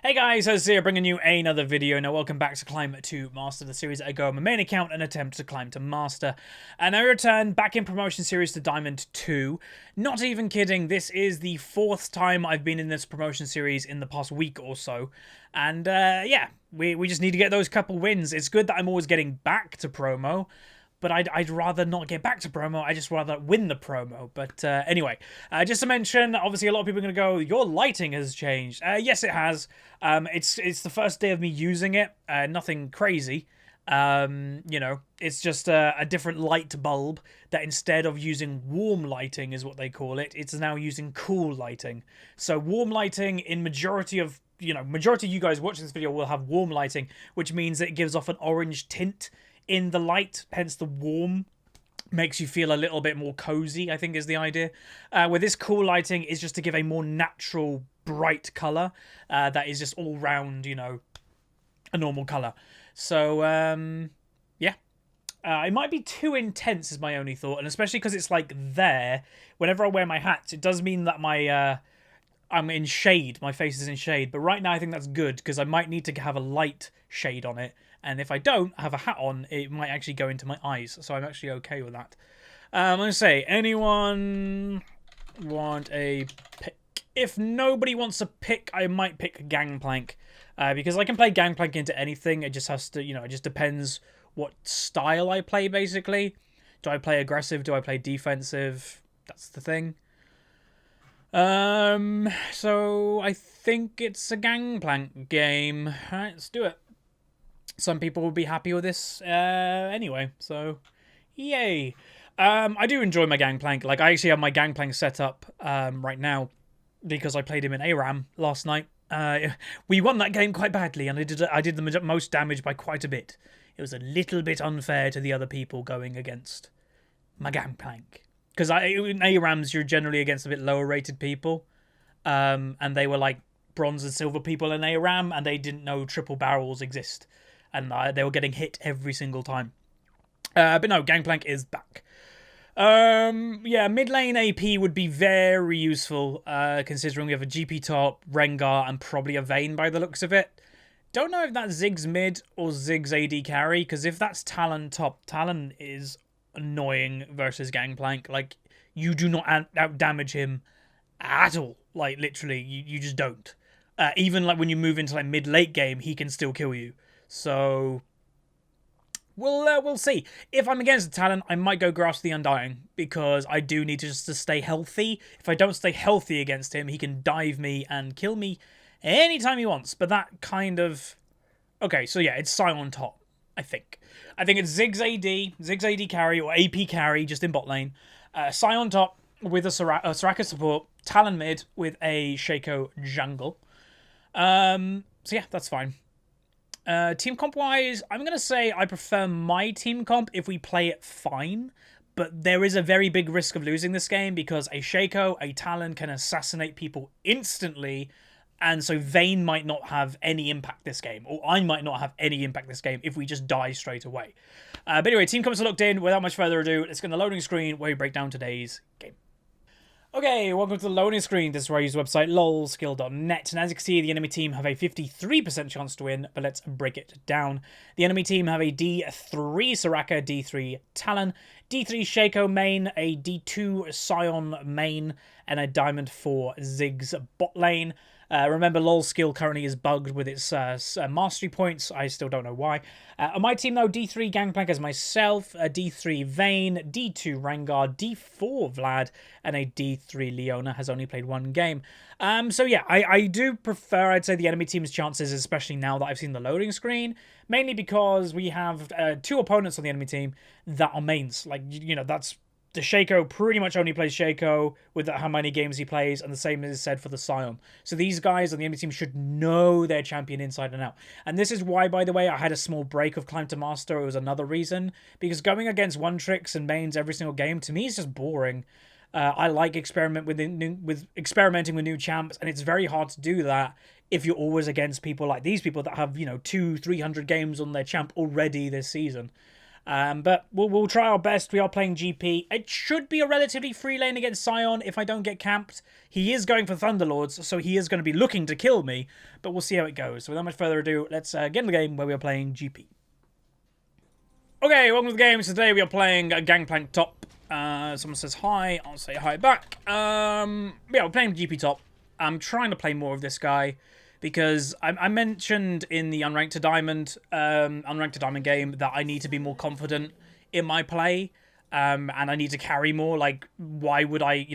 Hey guys, Huzzy here bringing you another video. Now welcome back to Climb to Master, the series that I go on my main account and attempt to climb to Master. And I return back in promotion series to Diamond 2. Not even kidding, this is the 4th time I've been in this promotion series in the past week or so. And yeah, we just need to get those couple wins. It's good that I'm always getting back to promo, but I'd rather not get back to promo. I just rather win the promo. But anyway, just to mention, obviously a lot of people are going to go, your lighting has changed. Yes, it has. It's the first day of me using it. Nothing crazy. You know, it's just a different light bulb that instead of using warm lighting is what they call it, it's now using cool lighting. So warm lighting in majority of you guys watching this video will have warm lighting, which means that it gives off an orange tint in the light, hence the warm makes you feel a little bit more cozy, I think is the idea. With this cool lighting is just to give a more natural bright color that is just all round, you know, a normal color. So yeah, it might be too intense is my only thought, and especially because it's like there whenever I wear my hats, it does mean that my I'm in shade, my face is in shade, but right now I think that's good because I might need to have a light shade on it. And if I don't have a hat on, it might actually go into my eyes. So I'm actually okay with that. I'm going to say, anyone want a pick? If nobody wants a pick, I might pick Gangplank. Because I can play Gangplank into anything. It just has to, you know, it just depends what style I play, basically. Do I play aggressive? Do I play defensive? That's the thing. So I think it's a Gangplank game. Alright, let's do it. Some people will be happy with this anyway, so yay. I do enjoy my Gangplank. Like, I actually have my Gangplank set up right now because I played him in ARAM last night. We won that game quite badly, and I did the most damage by quite a bit. It was a little bit unfair to the other people going against my Gangplank. Because in ARAMs, you're generally against a bit lower rated people. And they were like bronze and silver people in ARAM, and they didn't know triple barrels exist. And they were getting hit every single time. But no, Gangplank is back. Yeah, mid lane AP would be very useful, considering we have a GP top, Rengar, and probably a Vayne by the looks of it. Don't know if that's Ziggs mid or Ziggs AD carry, because if that's Talon top, Talon is annoying versus Gangplank. Like, you do not out damage him at all. Like, literally, you just don't. Even like when you move into like mid late game, he can still kill you. So we'll see. If I'm against the Talon, I might go Grasp the Undying because I do need to stay healthy. If I don't stay healthy against him, he can dive me and kill me anytime he wants. But that kind of... Okay, so yeah, it's Sion top, I think. I think it's Ziggs AD carry or AP carry just in bot lane. Sion top with a Soraka support. Talon mid with a Shaco jungle. So yeah, that's fine. Team comp wise, I'm going to say I prefer my team comp if we play it fine, but there is a very big risk of losing this game because a Shaco, a Talon can assassinate people instantly, and so Vayne might not have any impact this game, or I might not have any impact this game if we just die straight away. But anyway, team comps are locked in. Without much further ado, let's get on the loading screen where we break down today's game. Okay, welcome to the loading screen. This is where I use the website lolskill.net. And as you can see, the enemy team have a 53% chance to win, but let's break it down. The enemy team have a D3 Soraka, D3 Talon, D3 Shaco main, a D2 Sion main, and a Diamond 4 Ziggs bot lane. Remember, LoL skill currently is bugged with its mastery points. I still don't know why. On my team, though, D3 Gangplank as myself, a D3 Vayne, D2 Rengar, D4 Vlad, and a D3 Leona has only played one game. So yeah, I do prefer, I'd say, the enemy team's chances, especially now that I've seen the loading screen, mainly because we have two opponents on the enemy team that are mains. Like, you know, that's... The Shaco pretty much only plays Shaco with how many games he plays, and the same is said for the Sion. So these guys on the enemy team should know their champion inside and out. And this is why, by the way, I had a small break of Climb to Master. It was another reason. Because going against one-tricks and mains every single game, to me, is just boring. I like experimenting with new champs, and it's very hard to do that if you're always against people like these people that have, you know, 200-300 games on their champ already this season. But we'll try our best. We are playing GP. It should be a relatively free lane against Sion if I don't get camped. He is going for Thunderlords, so he is going to be looking to kill me. But we'll see how it goes. So without much further ado, let's get in the game where we are playing GP. Okay, welcome to the game. So today we are playing Gangplank top. Someone says hi. I'll say hi back. Yeah, we're playing GP top. I'm trying to play more of this guy because I mentioned in the Unranked to Diamond game that I need to be more confident in my play. And I need to carry more. Like, why would I,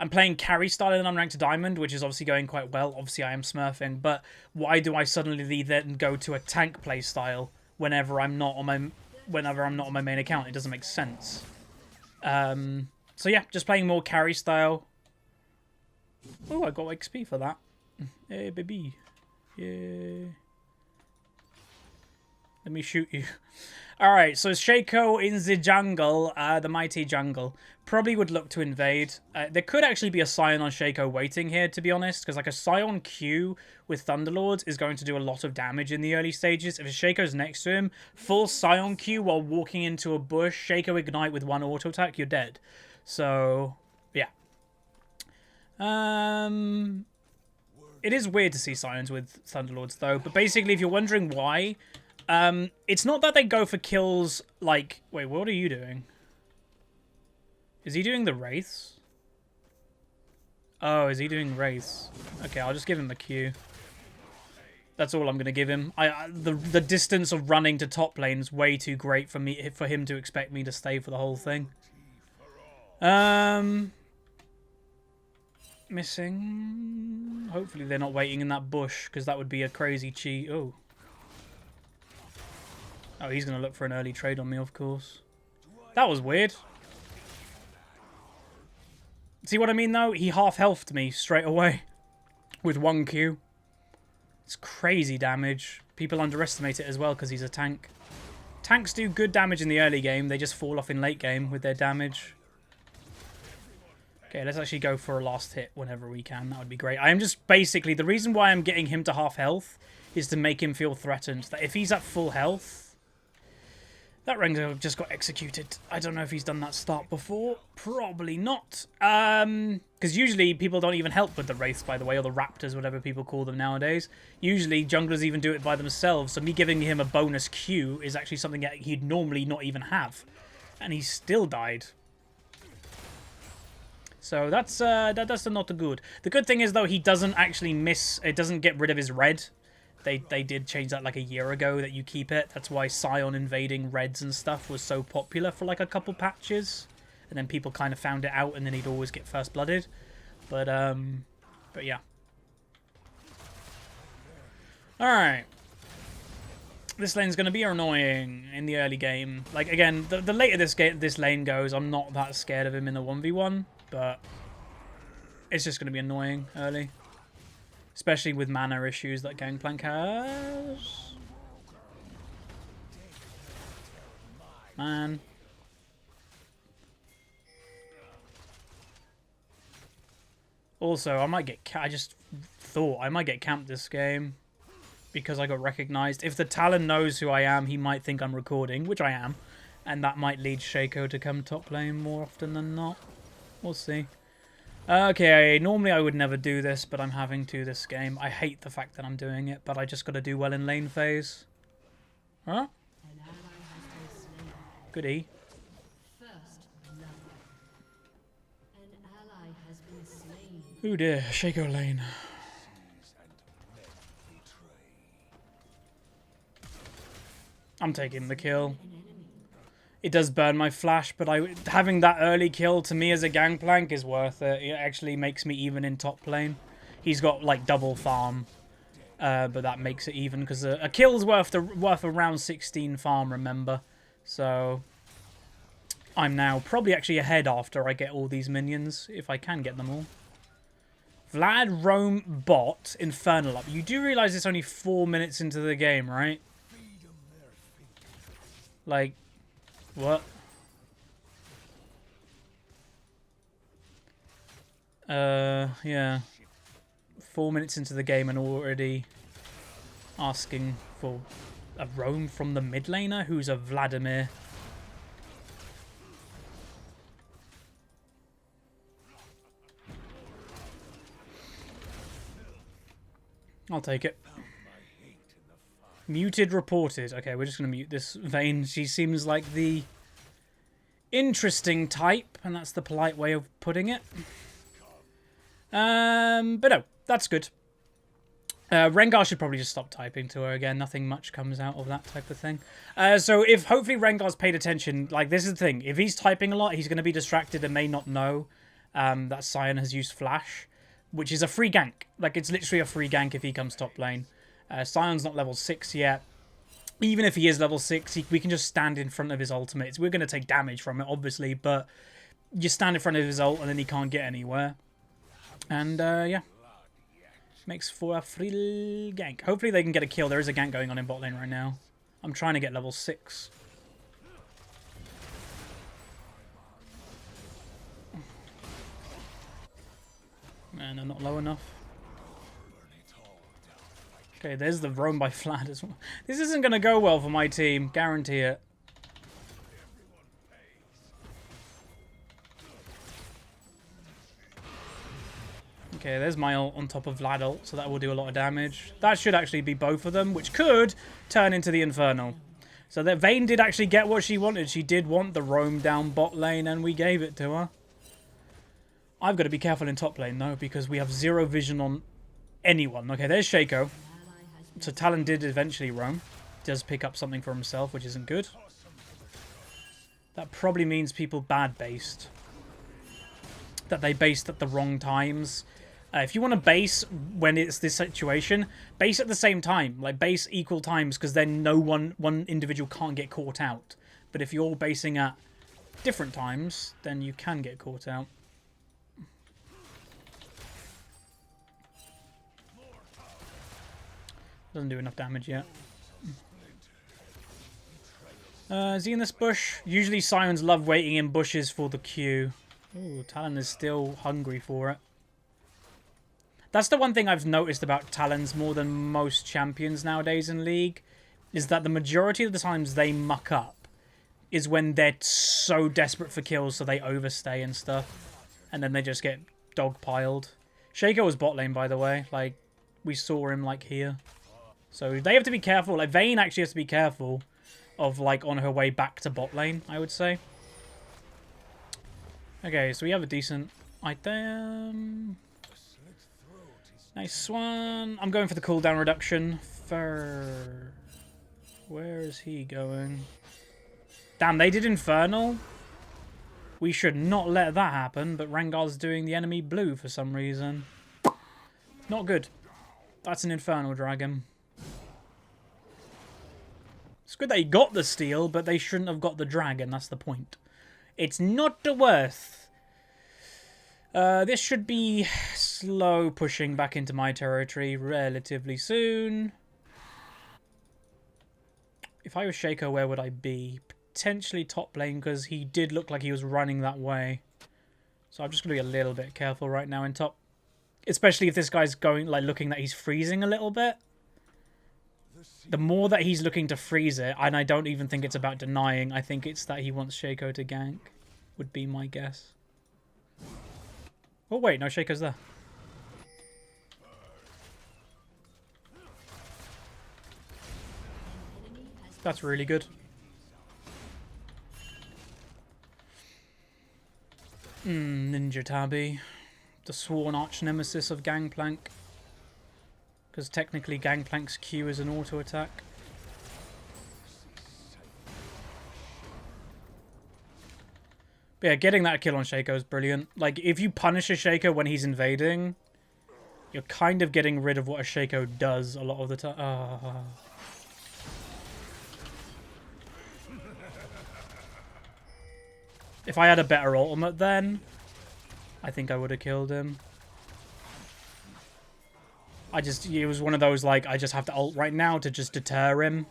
I'm playing carry style in Unranked to Diamond, which is obviously going quite well. Obviously, I am smurfing, but why do I suddenly then go to a tank play style whenever I'm not on my main account? It doesn't make sense. So yeah, just playing more carry style. Oh, I got XP for that. Hey, baby. Yeah. Let me shoot you. Alright, so Shaco in the jungle, the mighty jungle, probably would look to invade. There could actually be a Sion on Shaco waiting here, to be honest, because like a Sion Q with Thunderlords is going to do a lot of damage in the early stages. If Shaco's next to him, full Sion Q while walking into a bush, Shaco Ignite with one auto attack, you're dead. So, yeah. It is weird to see Sions with Thunderlords, though, but basically, if you're wondering why, it's not that they go for kills like... Wait, what are you doing? Is he doing the Wraiths? Oh, is he doing Wraiths? Okay, I'll just give him a Q. That's all I'm going to give him. The distance of running to top lane is way too great for him to expect me to stay for the whole thing. Missing. Hopefully they're not waiting in that bush, because that would be a crazy cheat. Oh. Oh, he's going to look for an early trade on me, of course. That was weird. See what I mean, though? He half-healthed me straight away with 1 Q. It's crazy damage. People underestimate it as well because he's a tank. Tanks do good damage in the early game. They just fall off in late game with their damage. Okay, let's actually go for a last hit whenever we can. That would be great. I am just basically... The reason why I'm getting him to half health is to make him feel threatened. That if he's at full health... That Ranger just got executed. I don't know if he's done that start before. Probably not. Because usually people don't even help with the Wraiths, by the way, or the Raptors, whatever people call them nowadays. Usually junglers even do it by themselves. So me giving him a bonus Q is actually something that he'd normally not even have. And he still died. So that's not good. The good thing is, though, he doesn't actually miss... It doesn't get rid of his red. They did change that like a year ago, that you keep it. That's why Sion invading reds and stuff was so popular for like a couple patches. And then people kind of found it out, and then he'd always get first blooded. But yeah. Alright. This lane's going to be annoying in the early game. Like, again, the later this lane goes, I'm not that scared of him in the 1v1. But it's just going to be annoying early. Especially with mana issues that Gangplank has. Man. Also, I just thought I might get camped this game. Because I got recognized. If the Talon knows who I am, he might think I'm recording, which I am. And that might lead Shaco to come top lane more often than not. We'll see. Okay, normally I would never do this, but I'm having to this game. I hate the fact that I'm doing it, but I just got to do well in lane phase. Huh? Goodie. Oh dear, Shaco lane. I'm taking the kill. It does burn my flash, but having that early kill to me as a Gangplank is worth it. It actually makes me even in top lane. He's got like double farm, but that makes it even because a kill's worth around 16 farm. Remember, so I'm now probably actually ahead after I get all these minions if I can get them all. Vlad Rome bot Infernal up. You do realize it's only 4 minutes into the game, right? Like. What? Yeah. 4 minutes into the game and already asking for a roam from the mid laner who's a Vladimir. I'll take it. Muted reported. Okay, we're just going to mute this Vayne. She seems like the interesting type, and that's the polite way of putting it. But no, that's good. Rengar should probably just stop typing to her again. Nothing much comes out of that type of thing. So if hopefully Rengar's paid attention, like this is the thing. If he's typing a lot, he's going to be distracted and may not know that Sion has used Flash, which is a free gank. Like it's literally a free gank if he comes top lane. Sion's not level 6 yet. Even if he is level 6, we can just stand in front of his ultimate. We're going to take damage from it, obviously, but you stand in front of his ult and then he can't get anywhere. And yeah. Makes for a free gank. Hopefully they can get a kill. There is a gank going on in bot lane right now. I'm trying to get level 6. Man, I'm not low enough. Okay, there's the roam by Vlad as well. This isn't going to go well for my team. Guarantee it. Okay, there's my ult on top of Vlad ult, so that will do a lot of damage. That should actually be both of them, which could turn into the Infernal. So that Vayne did actually get what she wanted. She did want the roam down bot lane, and we gave it to her. I've got to be careful in top lane, though, because we have zero vision on anyone. Okay, there's Shaco. So Talon did eventually roam. Does pick up something for himself, which isn't good. That probably means people bad-based. That they based at the wrong times. If you want to base when it's this situation, base at the same time. Like, base equal times, because then one individual can't get caught out. But if you're basing at different times, then you can get caught out. Doesn't do enough damage yet. Is he in this bush? Usually Sirens love waiting in bushes for the Q. Ooh, Talon is still hungry for it. That's the one thing I've noticed about Talons more than most champions nowadays in League, is that the majority of the times they muck up is when they're so desperate for kills so they overstay and stuff. And then they just get dogpiled. Shaco was bot lane, by the way. Like, we saw him, like, here. So they have to be careful. Like, Vayne actually has to be careful of, like, on her way back to bot lane, I would say. Okay, so we have a decent item. Nice one. I'm going for the cooldown reduction. Where is he going? Damn, they did Infernal. We should not let that happen, but Rengar's doing the enemy blue for some reason. Not good. That's an Infernal Dragon. It's good that he got the steal, but they shouldn't have got the dragon. That's the point. It's not the worth. This should be slow pushing back into my territory relatively soon. If I was Shaco, where would I be? Potentially top lane, because he did look like he was running that way. So I'm just going to be a little bit careful right now in top. Especially if this guy's going, like, looking that he's freezing a little bit. The more that he's looking to freeze it, and I don't even think it's about denying, I think it's that he wants Shaco to gank, would be my guess. Oh wait, no, Shaco's there. That's really good. Ninja Tabby. The sworn arch nemesis of Gangplank. Because technically Gangplank's Q is an auto attack. But yeah, getting that kill on Shaco is brilliant. Like, if you punish a Shaco when he's invading, you're kind of getting rid of what a Shaco does a lot of the time. If I had a better ultimate then, I think I would have killed him. It was one of those, like, I just have to ult right now to just deter him.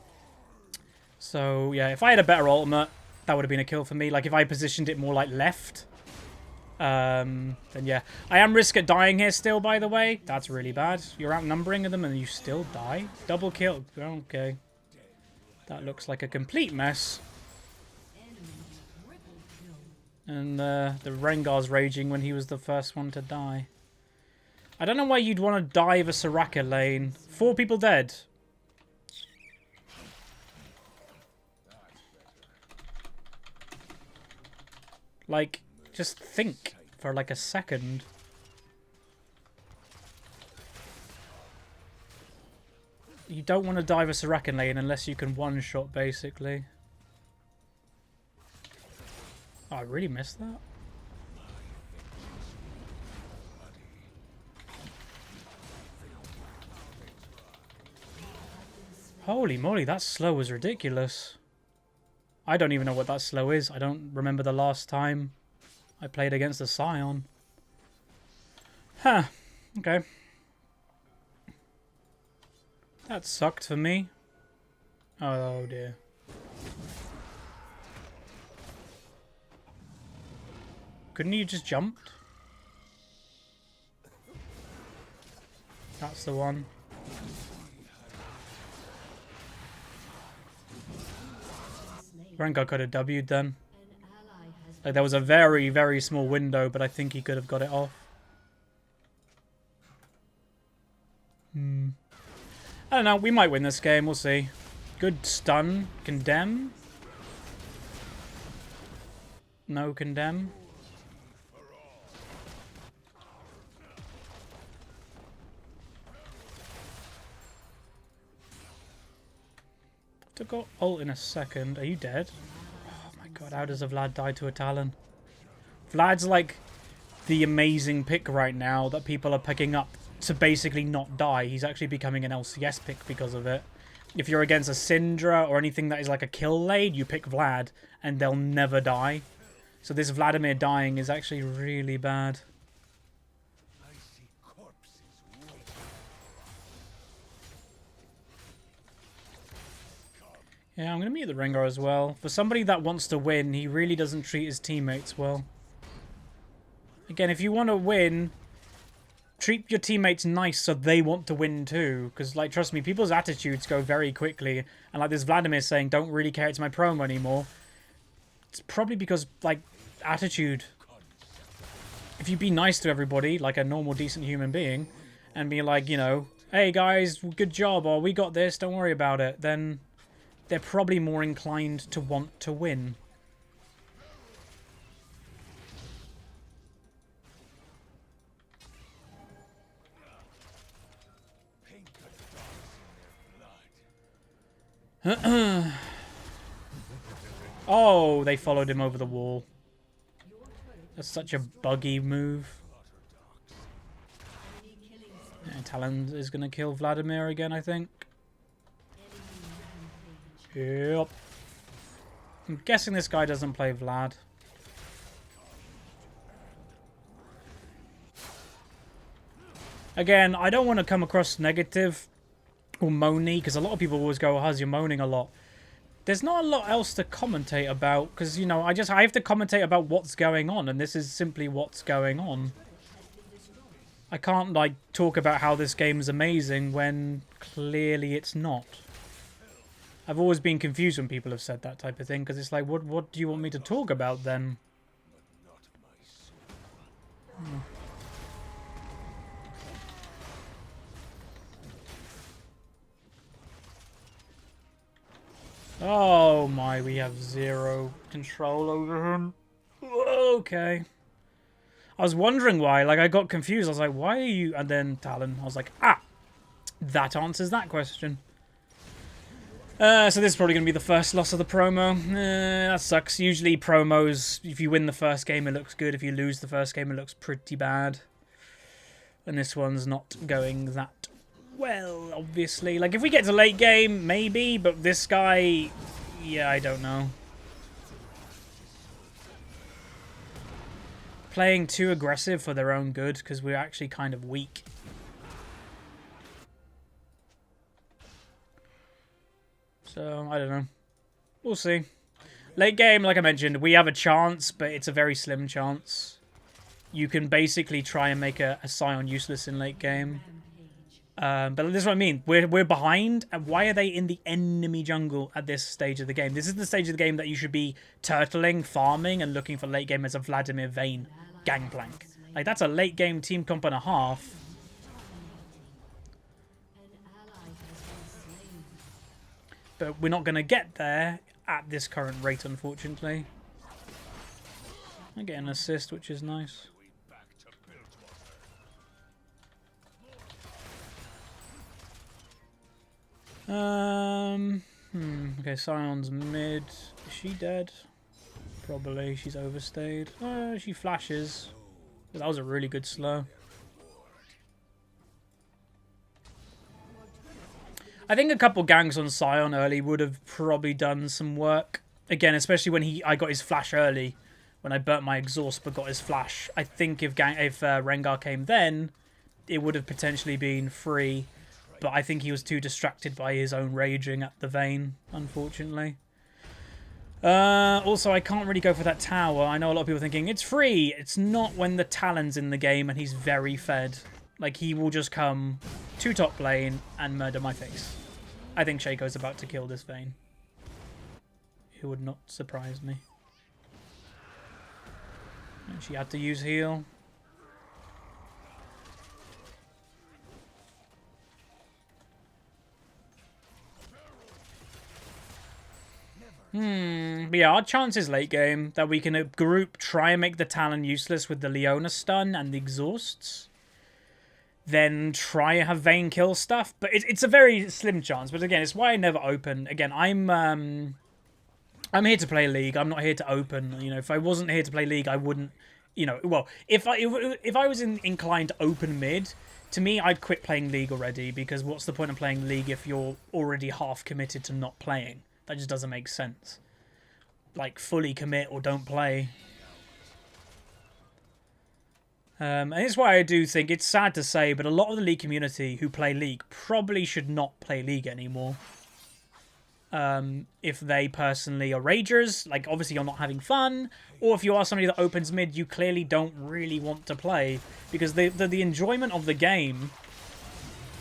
So, yeah, if I had a better ultimate, that would have been a kill for me. Like, if I positioned it more, like, left, then, yeah. I am risk at dying here still, by the way. That's really bad. You're outnumbering them and you still die? Double kill. Okay. That looks like a complete mess. And the Rengar's raging when he was the first one to die. I don't know why you'd want to dive a Soraka lane. 4 people dead. Like, just think for like a second. You don't want to dive a Soraka lane unless you can one-shot, basically. Oh, I really missed that. Holy moly, that slow was ridiculous. I don't even know what that slow is. I don't remember the last time I played against a Scion. Huh. Okay. That sucked for me. Oh dear. Couldn't you just jumped? That's the one. Rengar could have W'd then. Like, there was a very, very small window, but I think he could have got it off. I don't know. We might win this game. We'll see. Good stun. Condemn. No condemn. To go ult in a second. Are you dead? Oh my god, how does a Vlad die to a Talon? Vlad's like the amazing pick right now that people are picking up to basically not die. He's actually becoming an LCS pick because of it. If you're against a Syndra or anything that is like a kill lane, you pick Vlad and they'll never die. So this Vladimir dying is actually really bad. Yeah, I'm going to mute the Rengar as well. For somebody that wants to win, he really doesn't treat his teammates well. Again, if you want to win, treat your teammates nice so they want to win too. Because, like, trust me, people's attitudes go very quickly. And like this Vladimir saying, don't really care, it's my promo anymore. It's probably because, like, attitude. If you be nice to everybody, like a normal, decent human being, and be like, you know, hey guys, good job, or we got this, don't worry about it, then they're probably more inclined to want to win. Oh, they followed him over the wall. That's such a buggy move. Yeah, Talon is going to kill Vladimir again, I think. Yep. I'm guessing this guy doesn't play Vlad. Again, I don't want to come across negative or moany, because a lot of people always go, Huzz, you're moaning a lot. There's not a lot else to commentate about, because, you know, I have to commentate about what's going on, and this is simply what's going on. I can't, like, talk about how this game is amazing when clearly it's not. I've always been confused when people have said that type of thing, because it's like, what do you want me to talk about then? Oh my, we have zero control over him. Okay. I was wondering why, like, I got confused. I was like, why are you... And then Talon, I was like, ah, that answers that question. So this is probably going to be the first loss of the promo. That sucks. Usually promos, if you win the first game, it looks good. If you lose the first game, it looks pretty bad. And this one's not going that well, obviously. Like, if we get to late game, maybe. But this guy, yeah, I don't know. Playing too aggressive for their own good, because we're actually kind of weak. So, I don't know. We'll see. Late game, like I mentioned, we have a chance, but it's a very slim chance. You can basically try and make a Scion useless in late game. But this is what I mean. We're behind, and why are they in the enemy jungle at this stage of the game? This is the stage of the game that you should be turtling, farming, and looking for late game as a Vladimir Vayne Gangplank. Like, that's a late game team comp and a half. But we're not going to get there at this current rate, unfortunately. I get an assist, which is nice. Okay, Sion's mid. Is she dead? Probably. She's overstayed. She flashes. That was a really good slow. I think a couple ganks on Sion early would have probably done some work. Again, especially when I got his flash early. When I burnt my exhaust but got his flash. I think if Rengar came then, it would have potentially been free. But I think he was too distracted by his own raging at the Vayne, unfortunately. Also, I can't really go for that tower. I know a lot of people are thinking, it's free. It's not when the Talon's in the game and he's very fed. Like, he will just come to top lane and murder my face. I think Shaco's about to kill this Vayne. It would not surprise me. And she had to use heal. But yeah, our chances late game that we can group try and make the Talon useless with the Leona stun and the exhausts. Then try and have Vayne kill stuff. But it's a very slim chance. But again, it's why I never open. Again, I'm here to play League. I'm not here to open. You know, if I wasn't here to play League, I wouldn't. You know, well, if I was inclined to open mid, to me, I'd quit playing League already. Because what's the point of playing League if you're already half committed to not playing? That just doesn't make sense. Like, fully commit or don't play. And it's why I do think, it's sad to say, but a lot of the League community who play League probably should not play League anymore. If they personally are ragers, like, obviously you're not having fun, or if you are somebody that opens mid, you clearly don't really want to play. Because the enjoyment of the game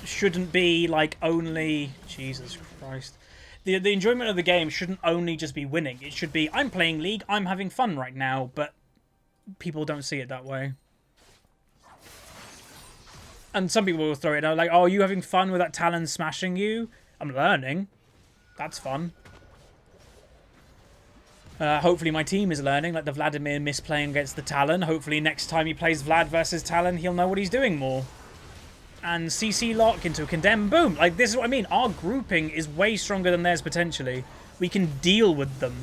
shouldn't be, like, only... Jesus Christ. The enjoyment of the game shouldn't only just be winning. It should be, I'm playing League, I'm having fun right now, but people don't see it that way. And some people will throw it out like, oh, are you having fun with that Talon smashing you? I'm learning. That's fun. Hopefully my team is learning, like the Vladimir misplaying against the Talon. Hopefully next time he plays Vlad versus Talon, he'll know what he's doing more. And CC lock into a condemn, boom. Like, this is what I mean. Our grouping is way stronger than theirs, potentially. We can deal with them.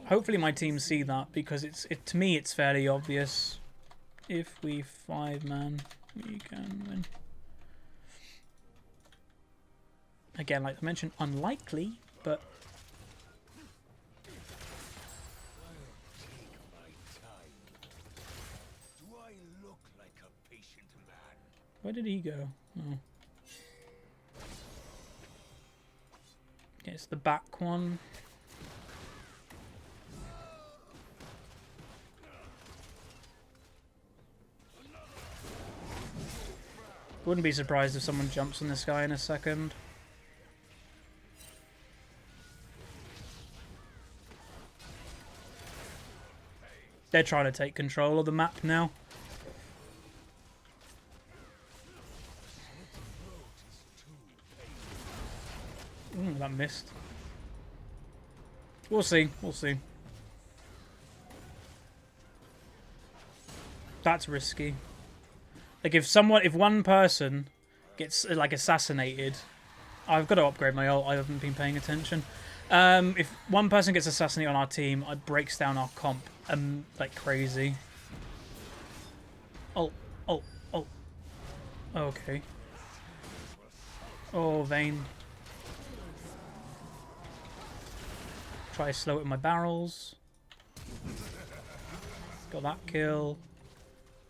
Hopefully my team see that, because to me, it's fairly obvious. If we 5-man, we can win. Again, like I mentioned, unlikely, but... Where did he go? Oh. Okay, it's the back one. Wouldn't be surprised if someone jumps on this guy in a second. They're trying to take control of the map now. That missed. We'll see. We'll see. That's risky. Like, if one person gets, like, assassinated... I've got to upgrade my ult. I haven't been paying attention. If one person gets assassinated on our team, it breaks down our comp like crazy. Oh. Okay. Oh, Vayne. Try to slow it with my barrels. Got that kill.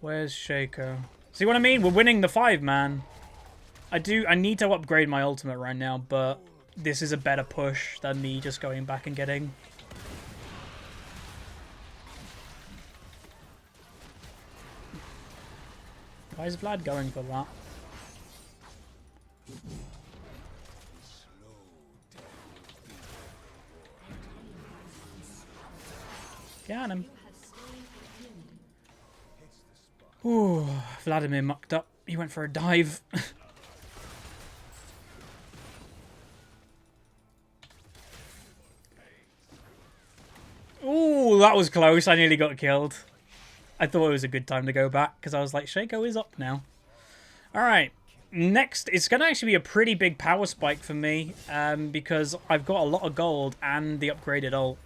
Where's Shaco? See what I mean? We're winning the 5-man. I need to upgrade my ultimate right now, but this is a better push than me just going back and getting. Why is Vlad going for that? Get him. Ooh, Vladimir mucked up. He went for a dive. that was close. I nearly got killed. I thought it was a good time to go back because I was like, Shaco is up now. All right. Next, it's going to actually be a pretty big power spike for me because I've got a lot of gold and the upgraded ult.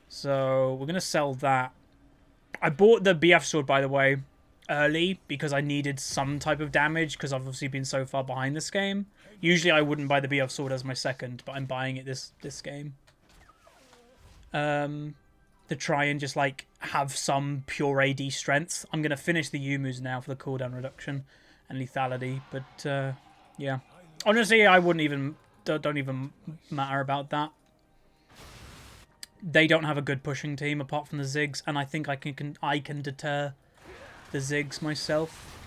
So we're going to sell that. I bought the BF sword, by the way, early because I needed some type of damage because I've obviously been so far behind this game. Usually I wouldn't buy the BF sword as my second, but I'm buying it this game. To try and just like have some pure AD strength. I'm going to finish the Yumus now for the cooldown reduction and lethality, but yeah. Honestly, I wouldn't even, don't even matter about that. They don't have a good pushing team apart from the Ziggs, and I think I can deter the Ziggs myself.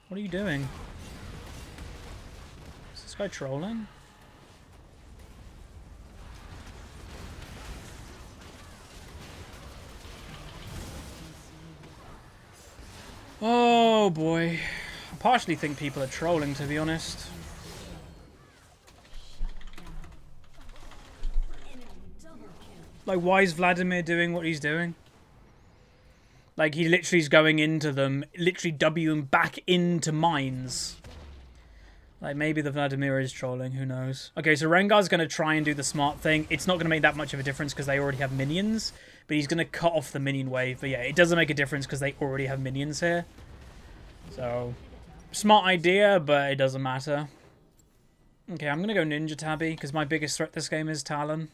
What are you doing? Is this guy trolling? Oh boy. I partially think people are trolling, to be honest. Like, why is Vladimir doing what he's doing? Like, he literally is going into them, literally Wing back into mines. Like, maybe the Vladimir is trolling, who knows. Okay, so Rengar's going to try and do the smart thing. It's not going to make that much of a difference because they already have minions. But he's going to cut off the minion wave. But yeah, it doesn't make a difference because they already have minions here. So, smart idea, but it doesn't matter. Okay, I'm going to go Ninja Tabby because my biggest threat this game is Talon.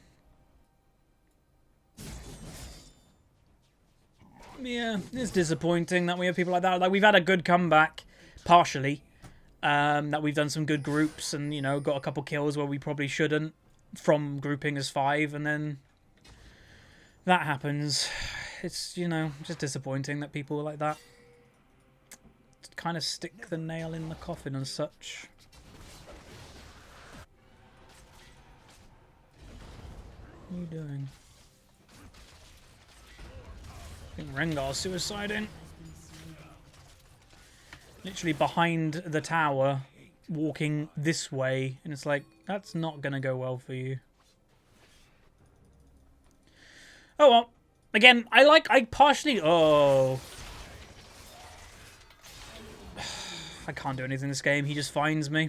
Yeah, it's disappointing that we have people like that. Like, we've had a good comeback, partially. That we've done some good groups and, you know, got a couple kills where we probably shouldn't from grouping as 5, and then that happens. It's, you know, just disappointing that people are like that. Kind of stick the nail in the coffin and such. What are you doing? I think Rengar's suiciding. Literally behind the tower, walking this way, and it's like, that's not gonna go well for you. Oh well. Again, I partially... Oh. I can't do anything in this game, he just finds me.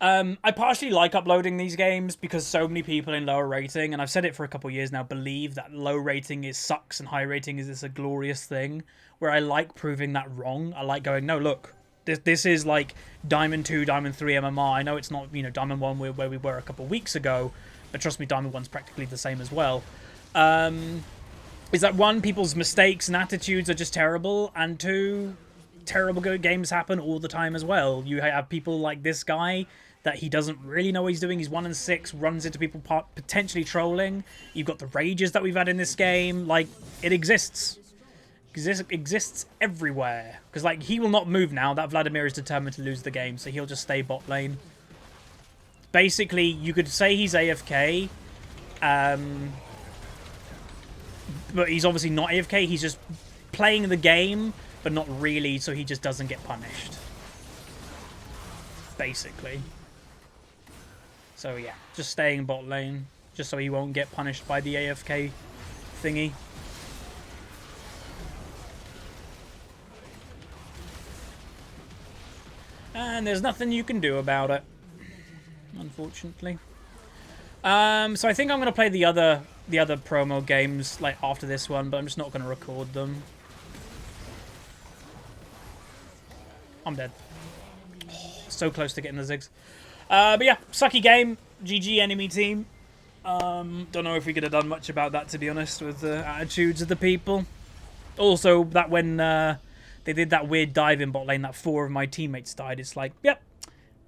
I partially like uploading these games because so many people in lower rating, and I've said it for a couple of years now, believe that low rating is sucks and high rating is this a glorious thing, where I like proving that wrong. I like going, no, look, this is like Diamond 2, Diamond 3 MMR. I know it's not, you know, Diamond 1 where we were a couple of weeks ago, but trust me, Diamond 1's practically the same as well. Is that one, people's mistakes and attitudes are just terrible, and two, terrible good games happen all the time as well. You have people like this guy that he doesn't really know what he's doing. He's 1-6, runs into people potentially trolling. You've got the rages that we've had in this game. Like, it exists. Exists everywhere. Because, like, he will not move now. That Vladimir is determined to lose the game, so he'll just stay bot lane. Basically, you could say he's AFK. But he's obviously not AFK. He's just playing the game, but not really, so he just doesn't get punished. Basically. So yeah, just staying bot lane, just so he won't get punished by the AFK thingy. And there's nothing you can do about it, unfortunately. So I think I'm gonna play the other promo games like after this one, but I'm just not gonna record them. I'm dead. Oh, so close to getting the Ziggs. But yeah, sucky game. GG enemy team. Don't know if we could have done much about that, to be honest, with the attitudes of the people. Also, that when they did that weird dive in bot lane, that 4 of my teammates died, it's like, yep,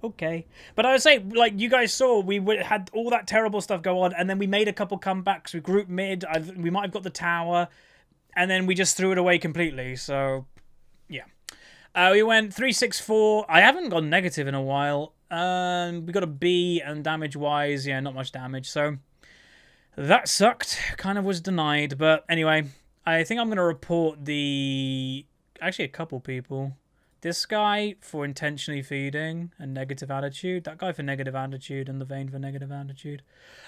okay. But I would say, like you guys saw, we had all that terrible stuff go on, and then we made a couple comebacks. We grouped mid. We might have got the tower, and then we just threw it away completely. So, yeah. We went 3-6-4. I haven't gone negative in a while. We got a B, and damage-wise, yeah, not much damage. So that sucked. Kind of was denied. But anyway, I think I'm going to report the... Actually, a couple people. This guy for intentionally feeding and negative attitude. That guy for negative attitude and the vein for negative attitude.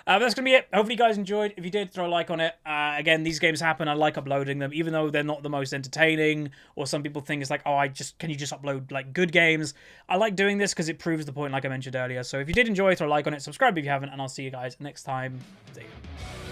But that's going to be it. Hopefully you guys enjoyed. If you did, throw a like on it. Again, these games happen. I like uploading them, even though they're not the most entertaining, or some people think it's like, oh, can you just upload like good games? I like doing this because it proves the point, like I mentioned earlier. So if you did enjoy, throw a like on it, subscribe if you haven't, and I'll see you guys next time. See you.